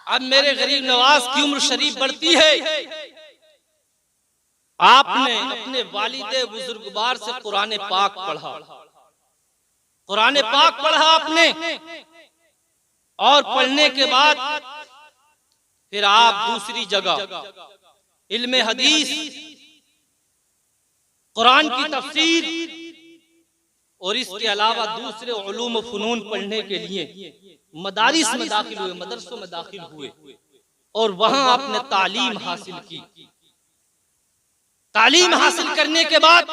अब मेरे गरीब नवाज की उम्र शरीफ बढ़ती है, आपने अपने वालिदे बुजुर्गवार से कुरान पाक पढ़ा, कुरान पाक पढ़ा आपने, और पढ़ने के बाद फिर आप दूसरी जगह इल्मे हदीस, कुरान की तफसीर और इसके अलावा दूसरे उलूम फनून पढ़ने के लिए मदारिस में दाखिल हुए, मदरसों में दाखिल हुए और वहां आपने तालीम हासिल की। तालीम हासिल करने के बाद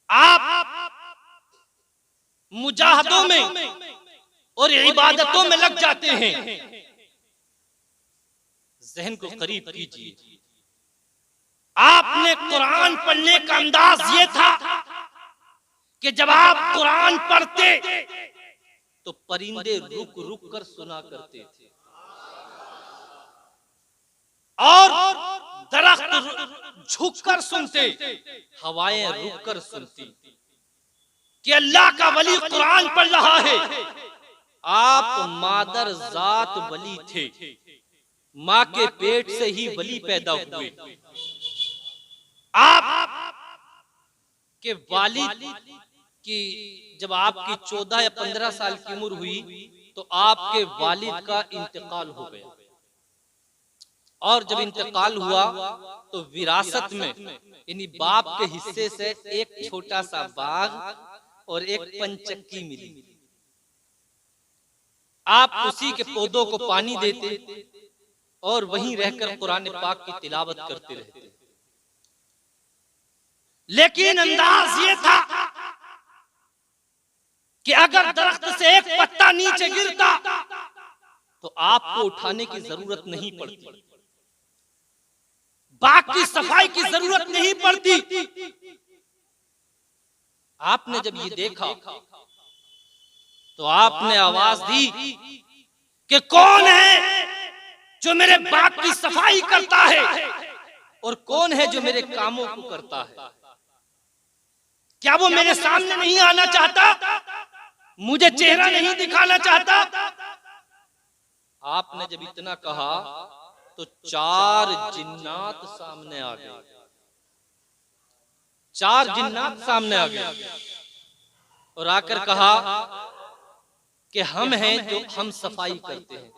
आप मुजाहदों में और इबादतों में लग जाते हैं। ज़हन को करीब कीजिए, आपने कुरान पढ़ने का अंदाज ये था कि जब आप कुरान पढ़ते तो परिंदे रुक रुक कर सुना करते थे और दरख्त झुककर सुनते, हवाएं रुककर सुनती कि अल्लाह का वली कुरान पढ़ रहा है। आप मादर जात वली थे, माँ के पेट से ही वली पैदा हुए। आप के वालिद की जब आपकी 14 या 15 साल की उम्र हुई तो आपके वालिद का इंतकाल हो गया, और जब इंतकाल हुआ तो विरासत में यानी बाप के हिस्से से एक छोटा सा बाग और एक पंचक्की मिली। आप उसी के पौधों को पानी देते और वहीं रहकर कुरान पाक की तिलावत करते रहते। लेकिन अंदाज ये था कि अगर दरख्त से एक पत्ता नीचे गिरता तो आपको उठाने की जरूरत नहीं पड़ती, बाग की सफाई की जरूरत नहीं पड़ती। आपने जब ये देखा तो आपने आवाज दी कि कौन है जो मेरे बाग की सफाई करता है और कौन है जो मेरे कामों को करता है? क्या वो मेरे सामने नहीं आना चाहता, मुझे चेहरा नहीं दिखाना चाहता? आपने जब इतना कहा तो 4 जिन्नात सामने आ गए, 4 जिन्नात सामने आ गए और आकर कहा कि हम हैं जो हम सफाई करते हैं।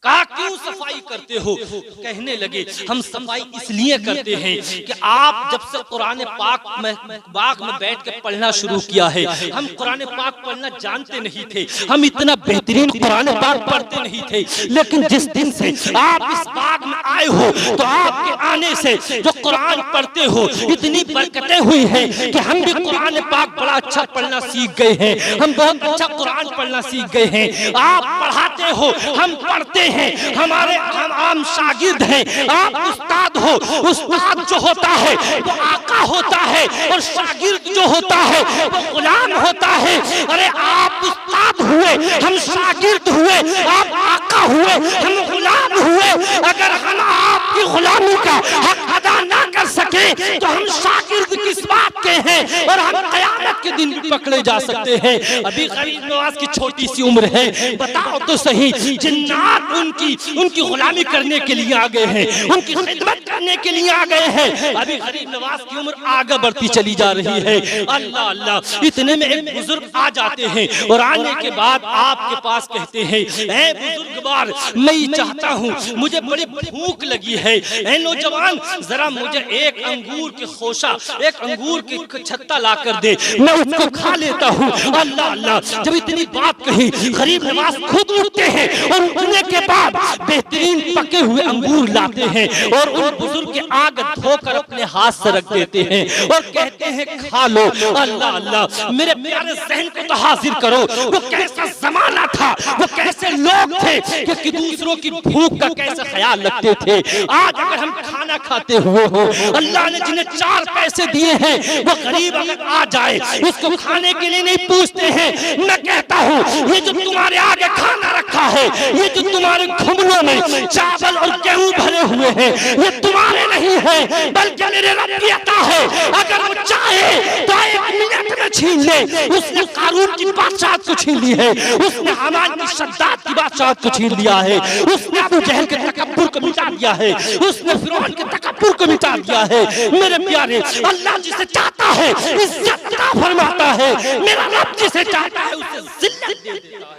कहा क्यों सफाई करते हो? कहने लगे हम सफाई इसलिए करते हैं कि आप जब से कुरान पाक में बाग में बैठ के पढ़ना शुरू किया है, हम कुरान पाक पढ़ना जानते नहीं थे, हम इतना बेहतरीन कुरान पाक पढ़ते नहीं थे। लेकिन जिस दिन से आप इस बाग में आए हो तो आपके आने से जो कुरान पढ़ते हो इतनी बरकतें हुई हैं कि हम भी कुरान पाक बड़ा अच्छा पढ़ना सीख गए हैं, हम बहुत अच्छा कुरान पढ़ना सीख गए हैं। आप पढ़ाते हो, हम पढ़ते हैं, हमारे हम आम शागिर्द हैं, आप उस्ताद हो। उस्ताद जो होता है वो आका होता है और शागिर्द जो होता है वो गुलाम होता है। अरे आप उस्ताद हुए, हम शागिर्द हुए, आप आका हुए, हम गुलाम हुए। अगर हम आपकी गुलामी का हक अदा ना कर सके तो हम शागिर्द किस बात के हैं, और हम क़यामत के दिन भी पकड़े जा सकते हैं। अभी गरीब नवाज की छोटी सी उम्र है, बताओ तो सही, जिन्नात उनकी गुलामी करने के लिए आ गए हैं, उनकी खिदमत करने के लिए आ गए हैं। अभी गरीब नवाज की उम्र आगे बढ़ती चली जा रही है। अल्लाह अल्लाह, इतने में एक बुजुर्ग आ जाते हैं और आने के बाद आपके पास कहते हैं, ऐ बुजुर्गवार, मैं चाहता हूँ, मुझे बड़ी भूख लगी है, ऐ नौजवान जरा मुझे एक अंगूर की खोशा, एक अंगूर की छत्ता ला कर दे, मैं उसको खा लेता हूँ। अल्लाह अल्लाह, जब इतनी बात कही गरीब नवाज खुद उठते हैं और उठने के बाद बेहतरीन पके हुए अंगूर लाते हैं और उन बुजुर्ग के आग धोकर अपने हाथ से रख देते हैं और कहते हैं खा लो। अल्लाह अल्लाह, मेरे प्यारे ज़हन को तो हाजिर करो, वो कैसा जमाना था, वो कैसे लोग थे कि दूसरों की भूख का कैसे ख्याल रखते थे। आज अगर हम खाना खाते हुए हो, अल्लाह ने जिन्हें 4 पैसे दिए हैं वो गरीब अगर आ जाए उसको खाने के लिए नहीं पूछते हैं। मैं कहता हूँ ये जो तुम्हारे आगे खाना रखा है, ये जो तुम्हारे घुमलों में चावल और गेहूं भरे हुए हैं, ये तुम्हारे नहीं है बल्कि मेरे रब की अता है। अगर वो चाहे तो 1 मिनट में छीन ले। उसने कारून की बादशाहत को छीन ली है, उसने हमान की शद्दाद की चाँद को छीन लिया है, उसने अबू जहल के तकब्बुर को मिटा दिया है, उसने फिरौन के तकब्बुर को मिटा दिया है। मेरे प्यारे, अल्लाह जिसे चाहता है इज्जत अता फरमाता है, मेरा रब जिसे चाहता है उसे जिल्लत दे देता है।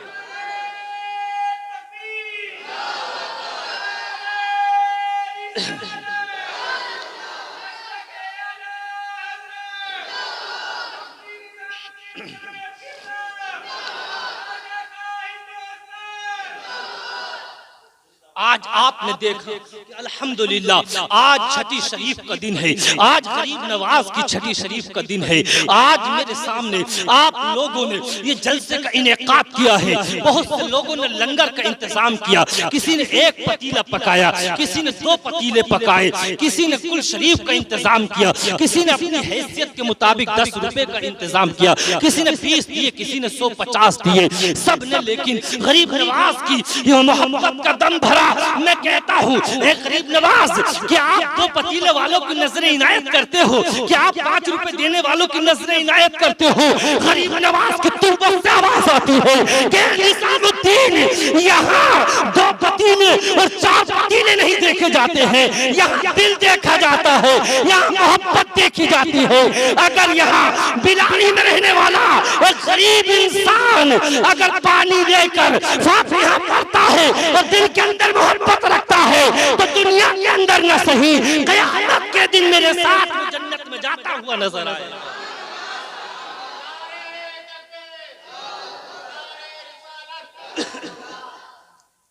आज आपने देखा कि अल्हम्दुलिल्लाह आज छठी शरीफ का दिन है, आज गरीब नवाज की छठी शरीफ का दिन है। आज मेरे सामने आप लोगों ने ये जलसे का इनेकाद किया है, बहुत से लोगों ने लंगर का इंतजाम किया, किसी ने एक पतीला पकाया, किसी ने 2 पतीले पकाए, किसी ने कुल शरीफ का इंतजाम किया, किसी ने अपनी हैसियत के मुताबिक 10 रुपए का इंतजाम किया, किसी ने 20 दिए, किसी ने 150 दिए, सब ने लेकिन गरीब नवाज की ये मोहब्बत का दम भरा। मैं कहता हूँ गरीब नवाज, क्या आप 2 पतीले वालों की नजरें इनायत करते हो? क्या आप 5 रुपए देने वालों की नजरें इनायत करते हो? गरीब नवाज की तुरबत से आवाज आती है कि निजामुद्दीन, यहाँ 2 पतीले और 4 पतीले नहीं देखे जाते हैं, यहाँ दिल देखा जाता है, यहाँ मोहब्बत देखी जाती है। अगर यहाँ बिलानी में रहने वाला एक गरीब इंसान अगर पानी लेकर फातिहा पढ़ता है और दिल के अंदर मोहब्बत रखता है तो दुनिया के अंदर न सही क़यामत के दिन मेरे साथ वो जन्नत में जाता हुआ नजर आए।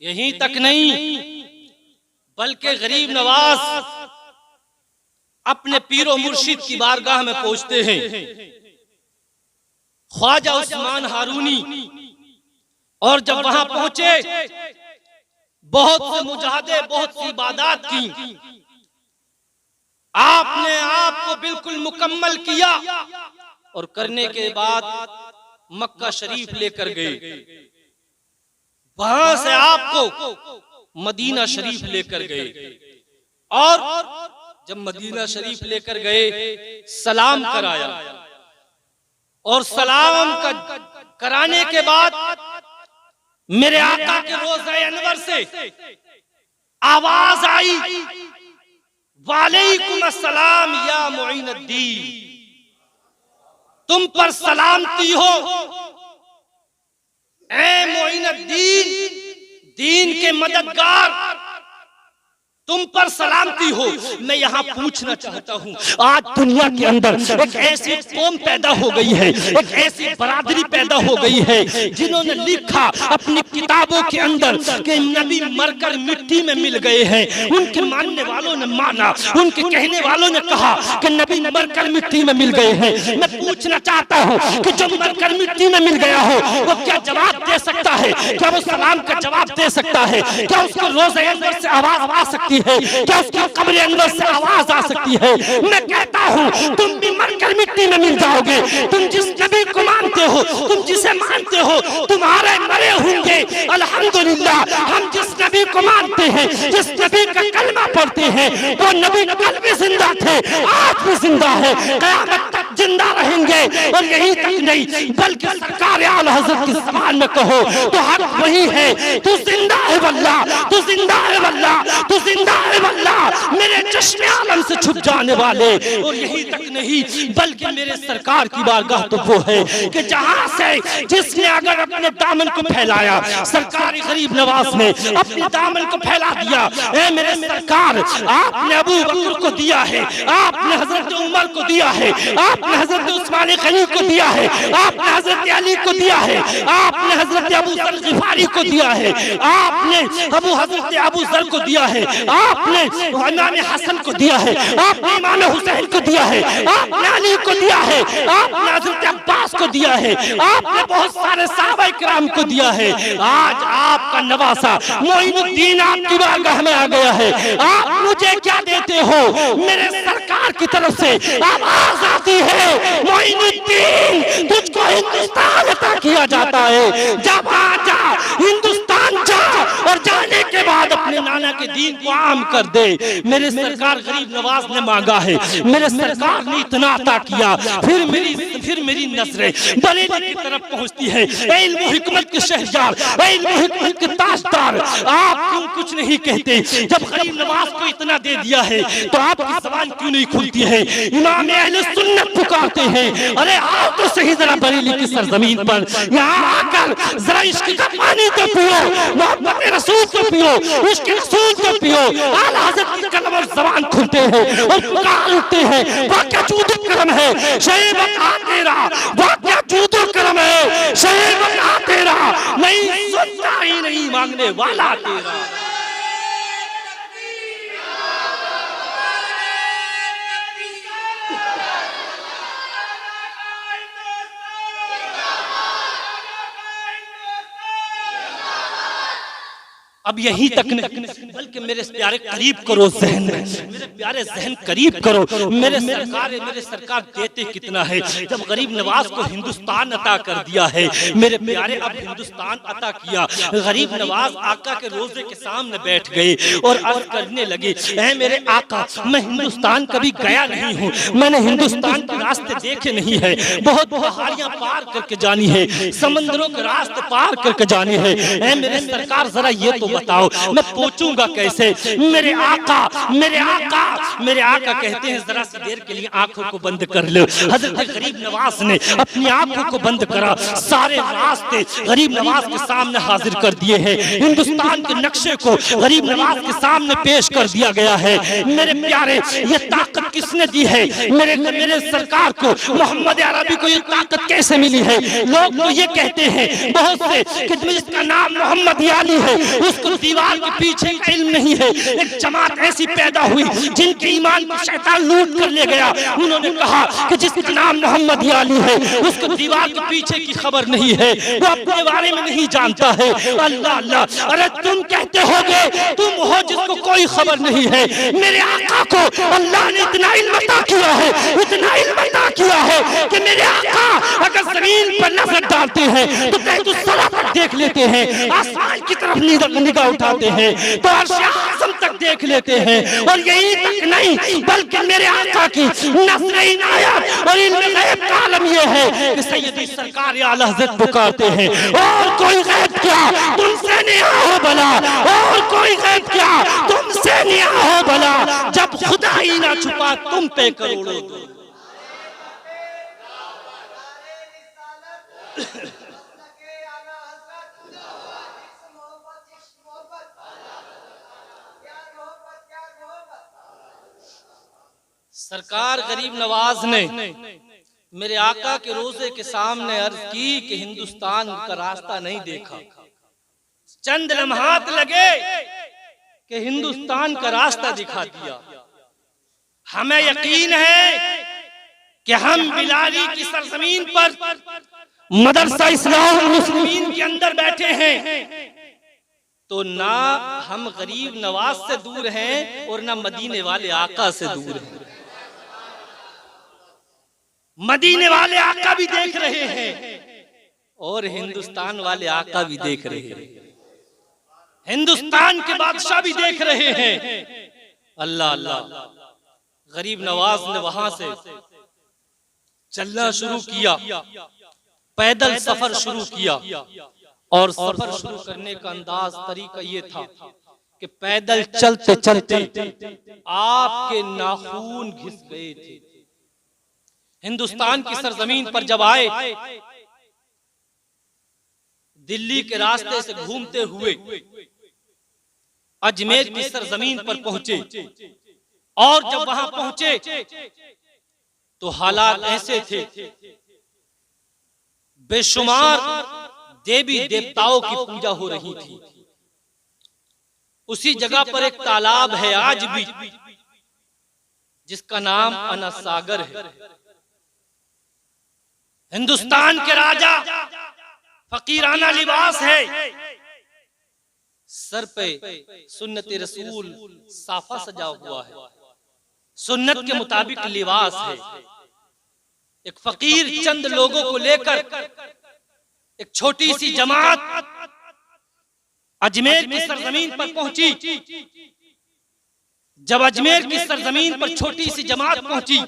यहीं तक नहीं बल्कि गरीब नवाज अपने पीरो मुर्शिद की बारगाह में पहुंचते हैं। ख्वाजा उस्मान हारूनी, और जब वहां पहुंचे बहुत से मुजाहिदे, बहुत सी इबादत की, आपने आपको बिल्कुल मुकम्मल किया और करने के बाद मक्का शरीफ लेकर गए। वहां से आपको मदीना शरीफ लेकर गए और जब मदीना शरीफ लेकर गए सलाम कराया और सलाम कराने के बाद मेरे आका के रोज़े अनवर से आवाज आई, वालेकुम अस्सलाम या मुईनुद्दीन, तुम पर सलामती हो ऐ मुईनुद्दीन, दीन के मददगार, तुम पर सलामती हो। मैं यहाँ पूछना चाहता हूँ, आज दुनिया के अंदर एक ऐसी कौम पैदा हो गई है, एक ऐसी बरादरी पैदा हो गई है जिन्होंने लिखा अपनी किताबों के अंदर कि नबी मरकर मिट्टी में मिल गए हैं। उनके मानने वालों ने माना, उनके कहने वालों ने कहा कि नबी मरकर मिट्टी में मिल गए हैं। मैं पूछना चाहता हूँ कि जो मरकर मिट्टी में मिल गया हो वो क्या जवाब दे सकता है? क्या वो सलाम का जवाब दे सकता है? क्या उसको रोज़े अनवर से आवाज आ सकती है? क्या उसकी कब्र अनवर से आवाज आ सकती है? मैं कहता हूँ तुम भी मरकर मिट्टी में मिल जाओगे। तुम जिस नबी को मानते हो, तुम जिसे मानते हो, तुम्हारे मरे होंगे। अल्हम्दुलिल्लाह, हम जिस नबी को मानते हैं, जिस नबी का कलमा पढ़ते हैं, वो नबी कल भी जिंदा थे, आज भी जिंदा है, क़यामत तक जिंदा रहेंगे। और यही तक नहीं बल्कि सरकार आला हज़रत की ज़बान में कहो तो हक वही है, तू जिंदा है वल्लाह, तू जिंदा है वल्लाह, तू जिंदा है वल्लाह, मेरे चश्मे आलम से छुप जाने वाले। और यही तक नहीं बल्कि मेरे सरकार की बारगाह तो वो है कि जहां से जिसने अगर अपने दामन को फैलाया, सरकारी गरीब नवाज ने अपने दामन को फैला दिया। ए मेरे सरकार, आपने अबू बकर को दिया है, आपने हजरत उमर को दिया है, आपने हजरत उस्मान गनी को दिया है, आपने हजरत अली को दिया है, आपने हजरत अबू जर गिफारी को दिया है, आपने हजरत अबू जर को दिया है, आपने इमाम हसन को दिया है, आपने इमाम हुसैन को दिया है, आपने अली को दिया है, आपने हजरत अब्बास को दिया है, आपने बहुत सारे सहाबा इकराम को दिया है। आज आपका नवासा मोइनुद्दीन आपकी बारगाह में आ गया है। आप मुझे क्या देते हो? मेरे सरकार की तरफ से आवाज आती है, मोइनुद्दीन तुझको हिंदुस्तान अता किया जाता है। जब आ जा हिंदुस्तान जा और जाने के बाद अपने नाना के दीन को आम कर दे। मेरे सरकार गरीब नवाज ने मांगा है, मेरे सरकार ने इतना अता किया, फिर मेरी नजरें बरेली की तरफ पहुंचती है। इल्म व हिकमत के शहरयार, इल्म व हिकमत के ताजदार, आप क्यों कुछ नहीं कहते? जब गरीब नवाज को इतना दे दिया है तो आपकी जबान क्यों नहीं खुलती है? इमाम अहले सुन्नत पुकारते हैं, अरे आओ तो सही जरा बरेली की सरजमीन पर, यहाँ आकर जरा इश्क का पानी तो पियो, मोहब्बत रसूल को पियो, इश्क रसूल को पियो। आला हज़रत की कलम और ज़बान खुलते हैं और पुकार उठते हैं, वाह क्या जूदो करम है शहे बका तेरा, वाह क्या जूदो करम है शहे बका तेरा, नहीं सुनता ही नहीं मांगने वाला तेरा। अब यहीं तक नहीं, बल्कि मेरे प्यारे करीब करो जहन में, मेरे प्यारे जहन करीब करो। मेरे सरकार देते कितना है? जब गरीब नवाज को हिंदुस्तान अता कर दिया है मेरे प्यारे, अब हिंदुस्तान अता किया, गरीब नवाज आका के रोजे के सामने बैठ गए और अर्ज करने लगे, ऐ मेरे आका, मैं हिंदुस्तान कभी गया नहीं हूँ, मैंने हिंदुस्तान के रास्ते देखे नहीं है, बहुत पहाड़ियां पार करके जानी है, समंदरों के रास्ते पार करके जानी है। ऐ मेरे सरकार जरा ये तो बताओ, मैं पूछूंगा कैसे? मेरे आका कहते हैं जरा सी देर के लिए आंखों को बंद कर लो। हजरत गरीब नवाज ने अपनी आंखों को बंद करा, सारे रास्ते गरीब नवाज के सामने हाजिर कर दिए हैं, हिंदुस्तान के नक्शे को गरीब नवाज के सामने पेश कर दिया गया है। मेरे प्यारे, ये ताकत किसने दी है? मेरे सरकार को, मोहम्मद अरबी को ये ताकत कैसे मिली है? लोग तो ये कहते हैं बहुत से कि जिसका नाम मोहम्मद अली है उसको दीवार के पीछे इल्म नहीं है। एक जमात ऐसी पैदा हुई जिनके ईमान को शैतान लूट कर ले गया, उन्होंने कहा कि जिसका नाम मोहम्मद अली है उसको दीवार के पीछे की खबर नहीं है, वो अपने बारे में नहीं जानता है। अल्लाह अल्लाह, अरे तुम कहते होगे तुम हो जिसको कोई खबर नहीं है। मेरे आका को अल्लाह ने इतना इल्म अता किया है, इतना इल्म अता किया है कि मेरे आका अगर जमीन पर नजर डालते हैं तो बैतुल सला तक देख लेते हैं, आसमान की तरफ निगाह उठाते हैं तो अर्श आज़म तक देख लेते हैं। और यही तक नहीं, बल्कि मेरे आका की नज़र इनायत और इल्म गैब का आलम ये है कि सैयदी सरकार आला हज़रत पुकारते हैं, और कोई गैब क्या तुमसे निया हो भला, और कोई गैब क्या तुमसे निया हो भला, जब खुदा ही ना छुपा तुम पे करोड़ों। सरकार गरीब नवाज ने मेरे आका के रोजे के सामने अर्ज की कि हिंदुस्तान का रास्ता नहीं देखा, चंद लम्हात लगे कि हिंदुस्तान का रास्ता दिखा दिया। हमें यकीन है कि हम बिलारी की सरजमीन पर मदरसा इस्लाम मुस्लिमीन के अंदर बैठे हैं, तो ना हम गरीब नवाज से दूर हैं और ना मदीने वाले आका से दूर हैं। मदीने वाले आका भी देख रहे हैं और हिंदुस्तान वाले आका भी देख रहे हैं, हिंदुस्तान के बादशाह भी देख रहे हैं। अल्लाह अल्लाह, गरीब नवाज ने वहां से चलना शुरू किया, पैदल सफर शुरू किया, और सफर शुरू करने का अंदाज तरीका ये था कि पैदल चलते चलते आपके नाखून घिस गए थे। हिंदुस्तान की सरजमीन पर जब आए, दिल्ली के रास्ते से घूमते हुए अजमेर की सरजमीन पर पहुंचे, और जब वहां पहुंचे तो हालात ऐसे थे, बेशुमार देवी देवताओं की पूजा हो रही थी। उसी जगह पर एक तालाब है आज भी, जिसका नाम अना सागर है। हिंदुस्तान के राजा, फकीराना लिबास है, सर पे सुन्नत रसूल साफा सजा हुआ है, सुन्नत के मुताबिक लिबास है। एक फकीर चंद लोगों को लेकर एक छोटी सी जमात अजमेर की सरजमीन पर पहुंची। जब अजमेर की सरजमीन पर छोटी सी जमात पहुंची,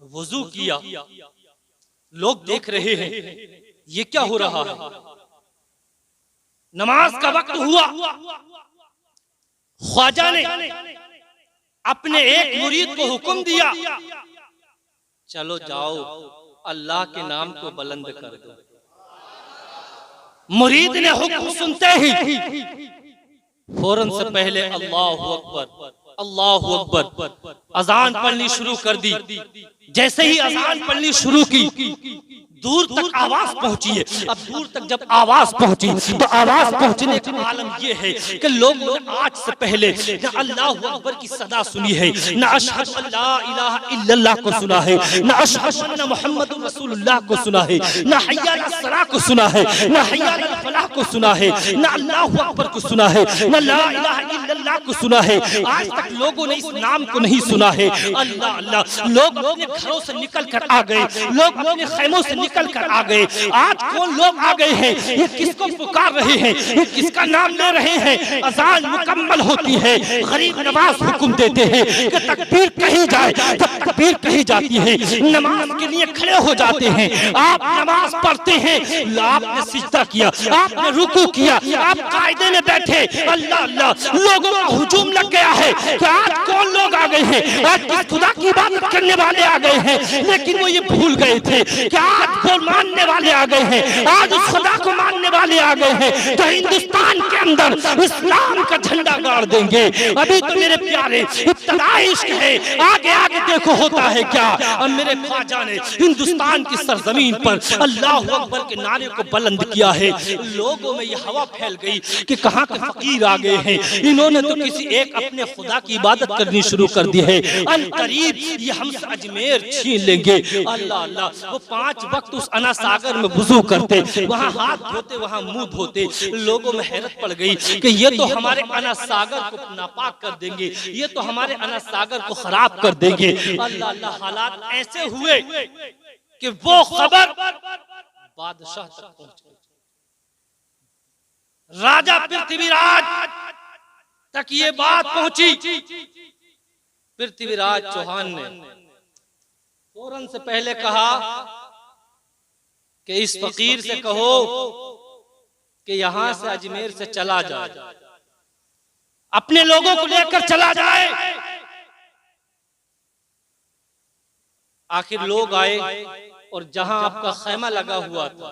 वुजू किया, लोग देख रहे हैं ये क्या हो रहा है। नमाज का वक्त हुआ, ख्वाजा ने अपने एक मुरीद को हुक्म दिया, चलो जाओ अल्लाह के नाम को बुलंद कर दो। मुरीद ने हुक्म सुनते ही फौरन से पहले अल्लाहु अकबर अल्लाहु अकबर अजान पढ़नी शुरू कर दी। जैसे ही अजान पढ़नी शुरू की, दूर तक आवाज पहुंची है। अब दूर तक जब आवाज पहुंची तो आवाज पहुंचने का आलम यह है कि लोगों ने आज से पहले न अल्लाहु अकबर की सदा सुनी है, न अशहदु अल्ला इलाहा इल्लल्लाह को सुना है, न अशहदु अन्ना मुहम्मदुर रसूलुल्लाह को सुना है, न हय्या अलस सलाह को सुना है, न हय्या अलल फलाह को सुना है, न अल्लाहु अकबर को सुना है, न ला इलाहा इल्लल्लाह को सुना है। आज तक लोगों ने इस नाम को नहीं सुना है। अल्लाह अल्लाह, लोग अपने घरों से निकल कर आ गए, लोग अपने खैमों से निकल कर आ गए। आज कौन लोग आ गए हैं, ये किसको पुकार रहे हैं, ये किसका नाम ले रहे हैं। अजान मुकम्मल होती है, गरीब नवाज हुक्म देते हैं कि तकबीर कही जाए। जब तकबीर कही जाती है, नमाज के लिए खड़े हो जाते हैं। आप नमाज पढ़ते हैं, आपने सिजदा किया, आपने रुकू किया, आप कायदे में बैठे। अल्लाह अल्लाह, लोगों का हुजूम लग गया है कि आज कौन लोग आ गए हैं, आज किस खुदा की इबादत करने वाले आ गए हैं। लेकिन वो ये भूल गए थे कि आज वो मानने वाले आ गए हैं, आज उस खुदा को मानने वाले आ गए हैं तो हिंदुस्तान के अंदर इस्लाम का झंडा गाड़ देंगे। अभी तो मेरे प्यारे इब्तिदाई इश्क है, आगे आगे देखो होता है क्या। और मेरे ख्वाजा ने हिंदुस्तान की सरजमीन पर अल्लाहु अकबर के नारे को बुलंद किया है। लोगों में ये हवा फैल गई कि कहाँ के फकीर आ गए हैं, इन्होंने तो किसी एक अपने खुदा की इबादत करनी शुरू कर दी है। अनकरीब ये हमसे अजमेर छीन लेंगे। अल्लाह अल्लाह, वो 5 वक्त उस अना सागर में वुजू करते, वहाँ हाथ धोते, वहाँ मुंह धोते। लोगों में हैरत पड़ गई कि ये तो हमारे अना सागर को नापाक कर देंगे, ये तो हमारे अना सागर को खराब कर देंगे। अल्लाह अल्लाह, हालात ऐसे हुए कि वो खबर बादशाह तक पहुंच गई। राजा पृथ्वीराज तक ये बात पहुंची। पृथ्वीराज चौहान ने फौरन से पहले कहा कि इस फकीर से कहो कि यहां से अजमेर से चला जाए, अपने लोगों को लेकर चला जाए। आखिर लोग आए और जहां आपका खैमा लगा हुआ था,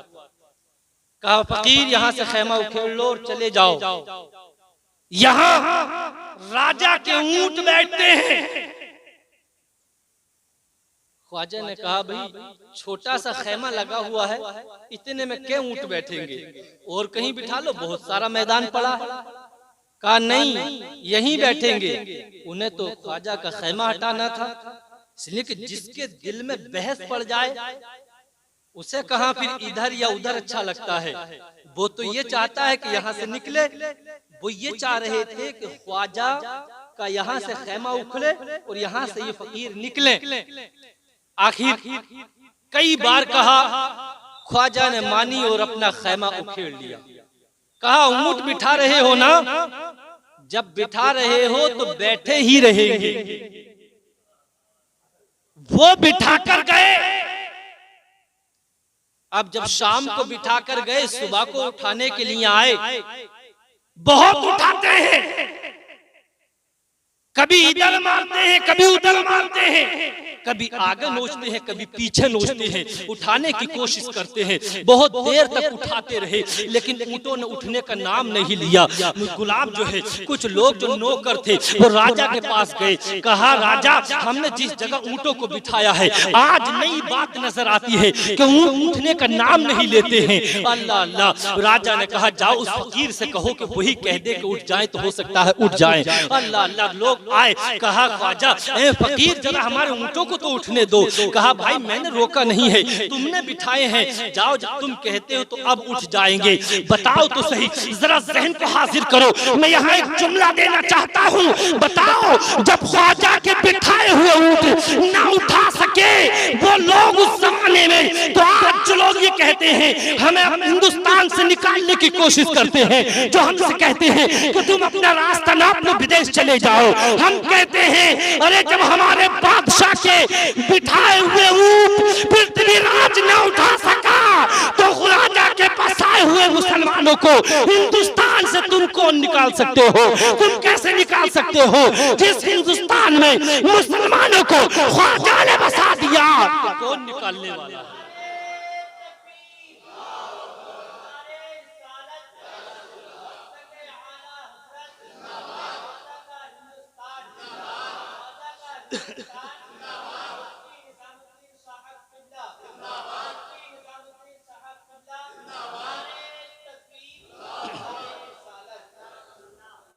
कहा फकीर यहां से खैमा उखेड़ लो और चले जाओ। यहां राजा के ऊंट बैठते हैं। ख्वाजा ने कहा भाई छोटा सा खैमा लगा हुआ है, इतने में क्या ऊंट बैठेंगे, और कहीं बिठा लो, बहुत सारा मैदान पड़ा है। कहा नहीं, यहीं बैठेंगे। उन्हें तो ख्वाजा का खैमा हटाना था, इसलिए कि जिसके दिल में बहस पड़ जाए उसे कहा फिर इधर या उधर अच्छा लगता है। वो तो ये चाहता है कि यहाँ से निकले। वो ये चाह रहे थे कि ख्वाजा का यहाँ से खैमा उखड़े और यहाँ से ये फकीर निकले। आखिर कई बार कहा, ख्वाजा ने मानी और अपना खैमा उखेड़ लिया। कहा ऊंट बिठा रहे हो ना, जब बिठा रहे हो तो बैठे ही रहेंगे। वो बिठा कर गए। अब जब शाम को बिठा कर गए, सुबह को उठाने के लिए आए। बहुत उठाते हैं, कभी इधर मारते हैं, कभी उधर मारते हैं, कभी आगे नोचते हैं, कभी पीछे नोचते हैं, उठाने की कोशिश करते हैं। बहुत देर तक उठाते रहे, लेकिन ऊँटों ने उठने का नाम नहीं लिया। गुलाम जो है, कुछ लोग जो नौकर थे, वो राजा के पास गए। कहा राजा, हमने जिस जगह ऊँटों को बिठाया है, आज नई बात नजर आती है कि ऊँट उठने का नाम नहीं लेते हैं। अल्लाह अल्लाह, राजा ने कहा जाओ उस फकीर से कहो कि वही कह दे कि उठ जाए, तो हो सकता है उठ जाए। अल्लाह अल्लाह, लोग आए, कहा ख्वाजा ए फकीर जरा हमारे ऊंटों को तो उठने दो। कहा भाई मैंने रोका नहीं है, तुमने बिठाए हैं, जाओ जब तुम कहते हो तो अब उठ जाएंगे। बताओ तो सही, जरा जहन को हाजिर करो। मैं यहाँ एक जुमला देना चाहता हूँ, बताओ जब ख्वाजा के बिठाए हुए ऊंट ना उठा सके वो लोग उस जमाने में, तो आज जो लोग ये कहते हैं हमें हिंदुस्तान से निकालने की कोशिश करते हैं, जो हमसे कहते हैं कि तुम अपना रास्ता ना अपने विदेश चले जाओ, हम कहते हैं अरे जब हमारे बादशाह के बिठाए हुए ऊंट पृथ्वीराज न उठा सका तो ख्वाजा के फंसाए हुए मुसलमानों को हिंदुस्तान से तुम कौन निकाल सकते हो? तुम कैसे निकाल सकते हो जिस हिंदुस्तान में मुसलमानों को ख्वाजा ने बसा दिया? कौन निकालने वाला है?